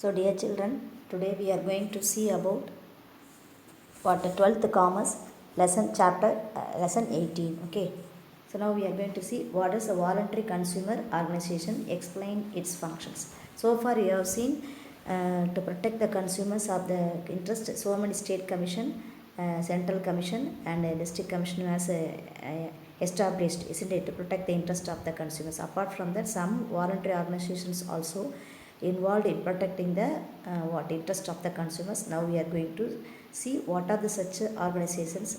So dear children, today we are going to see about what the 12th commerce lesson 18. Okay. So now we are going to see what is a voluntary consumer organization, explain its functions. So far you have seen to protect the consumers of the interest, so many state commission, central commission and district commission has established, isn't it, to protect the interest of the consumers. Apart from that, some voluntary organizations also involved in protecting the what interest of the consumers. Now we are going to see what are the such organizations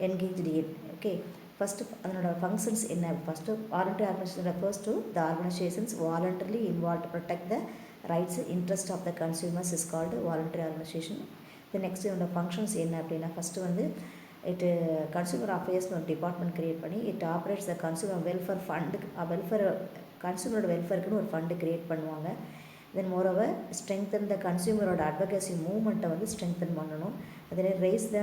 engaged in. Okay, first அதனோட functions என்ன. First voluntary organization refers to the organizations voluntarily involved to protect the rights interest of the consumers is called voluntary organization. The next இதனோட functions என்ன அப்படின்னா, first வந்து இட்டு consumer அஃபேர்ஸ்னு ஒரு department create பண்ணி it operates the consumer welfare fund, welfare கன்சூமரோட வெல்ஃபேருக்குன்னு ஒரு ஃபண்டு க்ரியேட் பண்ணுவாங்க. தென் மோரோவர் ஸ்ட்ரெங்தன் த கன்சியூமரோட அட்வொகேசி மூவ்மெண்ட்டை வந்து ஸ்ட்ரெங்தன் பண்ணணும். அதில் raise the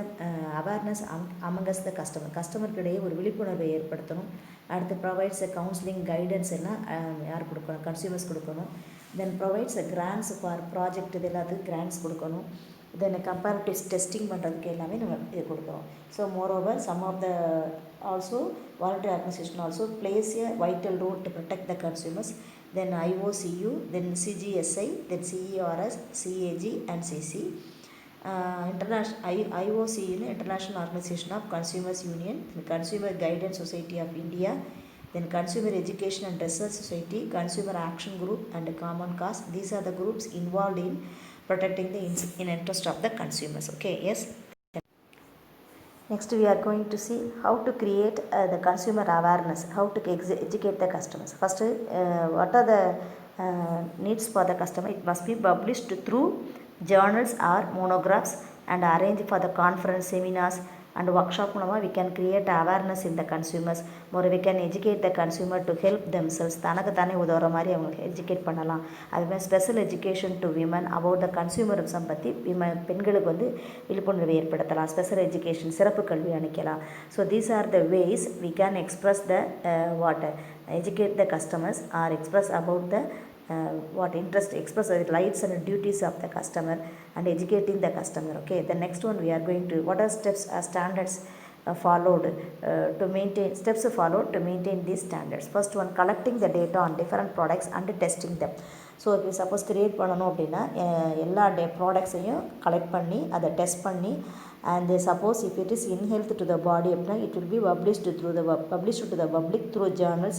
awareness amongst the கஸ்டமர்கிடையே ஒரு விழிப்புணர்வை ஏற்படுத்தணும். அடுத்து ப்ரொவைட்ஸ் கவுன்சிலிங் கைடன்ஸ் எல்லாம் யார் கொடுக்கணும், கன்சியூமர்ஸ் கொடுக்கணும். தென் ப்ரொவைட்ஸ் கிராண்ட்ஸ் ஃபார் ப்ராஜெக்ட், இது எல்லாத்துக்கும் கிராண்ட்ஸ் கொடுக்கணும். தென் கம்பேரிட்டிவ் டெஸ்டிங் பண்ணுறதுக்கு எல்லாமே நம்ம இது கொடுக்குறோம். So moreover some of the also voluntary organization also plays a vital role to protect the consumers. Then IOCU, then CGSI, then CERS, CAG and CC. IOCU, International Organization of Consumers Union, the Consumer Guidance Society of India, then Consumer Education and Research Society, Consumer Action Group and Common Cause. These are the groups involved in protecting the interest of the consumers. Okay, yes. Next we are going to see how to create the consumer awareness, how to educate the customers. First, what are the needs for the customer? It must be published through journals or monographs and arranged for the conference, seminars and workshop. We can create awareness in the consumers. More we can educate the consumer to help themselves. தனக்கு தானே உதவுற மாதிரி அவங்க educate பண்ணலாம். அதுமாதிரி special education to women about the consumerism பற்றி பெண்களுக்கு வந்து விழிப்புணர்வு ஏற்படுத்தலாம். ஸ்பெஷல் எஜுகேஷன், சிறப்பு கல்வி அளிக்கலாம். So these are the ways we can express the educate the customers or express about the express the rights and duties of the customer and educating the customer. Okay, the next one we are going to, what are steps or standards followed to maintain these standards. First one, collecting the data on different products and testing them. So இப்போ suppose create பண்ணணும் அப்படின்னா எல்லா ப்ராடக்ட்ஸையும் collect பண்ணி அதை test பண்ணி and suppose if it is inhaled to the body அப்படின்னா it will be published to the public through journals,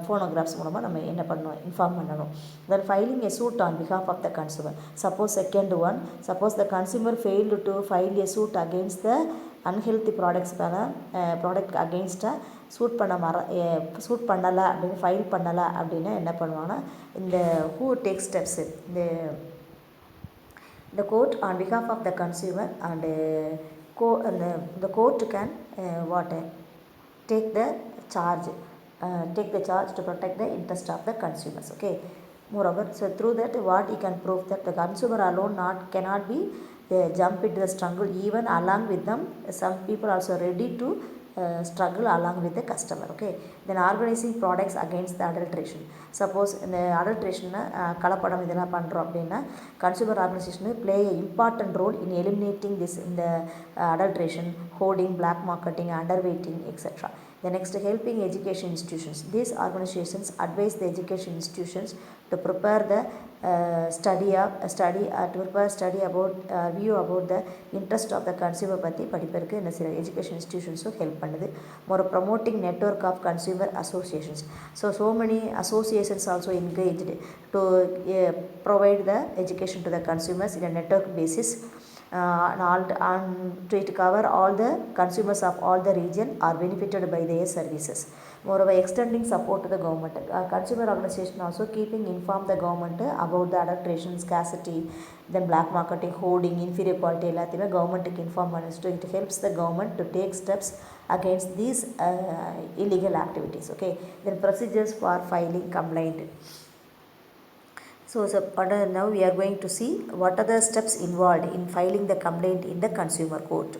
phonographs மூலமாக நம்ம என்ன பண்ணணும், இன்ஃபார்ம் பண்ணணும். then filing a suit on behalf of the consumer. Suppose second one, suppose the consumer failed to file a suit against the unhealthy products product அகெயின்ஸ்டாக suit பண்ணலை அப்படின்னு file பண்ணலை அப்படின்னா என்ன பண்ணுவாங்கன்னா, இந்த who takes steps, the court on behalf of the consumer and the court can take the charge to protect the interest of the consumers. Okay, moreover, so through that what he can prove that the consumer alone cannot be jump into the struggle, even along with them some people also ready to struggle along with the customer. Okay, then organizing products against the adulteration. Suppose இந்த adulteration கலப்படம் இதெல்லாம் பண்ணுறோம் அப்படின்னா consumer organisation play a important role in eliminating this in the adulteration, hoarding, black marketing, underweighting, etc. The next, helping education institutions. These organizations advise the education institutions to prepare the study about view about the interest of the consumer பற்றி படிப்பதற்கு என்ன சில education இன்ஸ்டிடியூஷன்ஸும் help பண்ணுது. more promoting network of consumer associations. So many associations also engaged to provide the education to the consumers in a network basis. To cover all the consumers of all the region are benefited by their services. Moreover, extending support to the government. Consumer organization also keeping informed the government about the adulteration, scarcity, then black marketing, hoarding, inferior quality எல்லாத்தையுமே கவர்மெண்ட்டுக்கு inform பண்ணிட்டு it helps the government to take steps against these illegal activities. Okay, then procedures for filing complaint. So now we are going to see what are the steps involved in filing the complaint in the consumer court.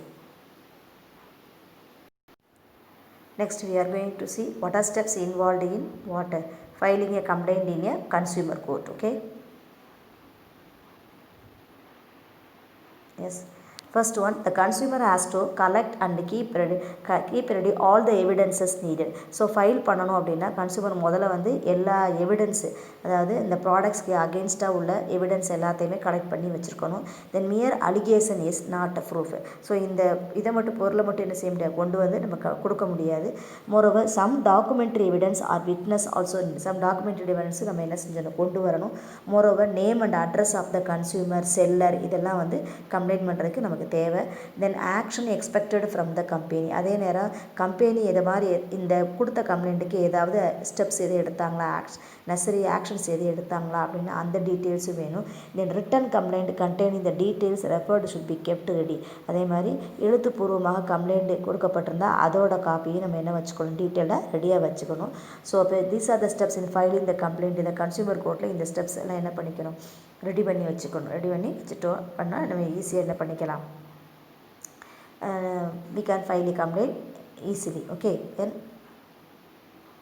Next we are going to see what are steps involved in filing a complaint in a consumer court. Okay, Yes. First one, the consumer has to collect and keep ready all the evidences needed. So file பண்ணணும் அப்படின்னா consumer முதல்ல வந்து எல்லா evidence, அதாவது இந்த ப்ராடக்ட்ஸ்க்கு அகெயின்ஸ்டாக உள்ள evidence எல்லாத்தையுமே collect பண்ணி வச்சுருக்கணும். Then mere allegation is not a proof. So இந்த இதை மட்டும் பொருளை மட்டும் என்ன செய்ய முடியாது, கொண்டு வந்து நம்ம கொடுக்க முடியாது. Moreover some documentary evidence or witness also, some documentary evidence நம்ம என்ன செஞ்சணும், கொண்டு வரணும். Moreover name and address of the consumer, seller, இதெல்லாம் வந்து கம்ப்ளைண்ட் பண்ணுறதுக்கு நமக்கு தேவை. Then action expected from the company, அதே நேரம் கம்பெனி இதை மாதிரி இந்த கொடுத்த கம்ப்ளைண்ட்டுக்கு ஏதாவது ஸ்டெப்ஸ் எது எடுத்தாங்களா, நெசரி ஆக்ஷன்ஸ் எது எடுத்தாங்களா அப்படின்னு அந்த டீட்டெயில்ஸும் வேணும். Then written complaint containing the details referred should be kept ready. அதே மாதிரி எழுத்துப்பூர்வமாக கம்ப்ளைண்ட் கொடுக்கப்பட்டிருந்தால் அதோட காப்பியை நம்ம என்ன வச்சுக்கணும், டீட்டெயிலாக ரெடியாக வச்சுக்கணும். ஸோ அப்போ these are the steps in filing the complaint. இந்த கன்சியூமர் கோர்ட்டில் இந்த ஸ்டெப்ஸ் எல்லாம் என்ன பண்ணிக்கணும், ரெடி பண்ணி வச்சுக்கணும். ரெடி பண்ணி வச்சுட்டோம் பண்ணால் நம்ம ஈஸியாக என்ன பண்ணிக்கலாம், we can file a complaint easily. Okay, then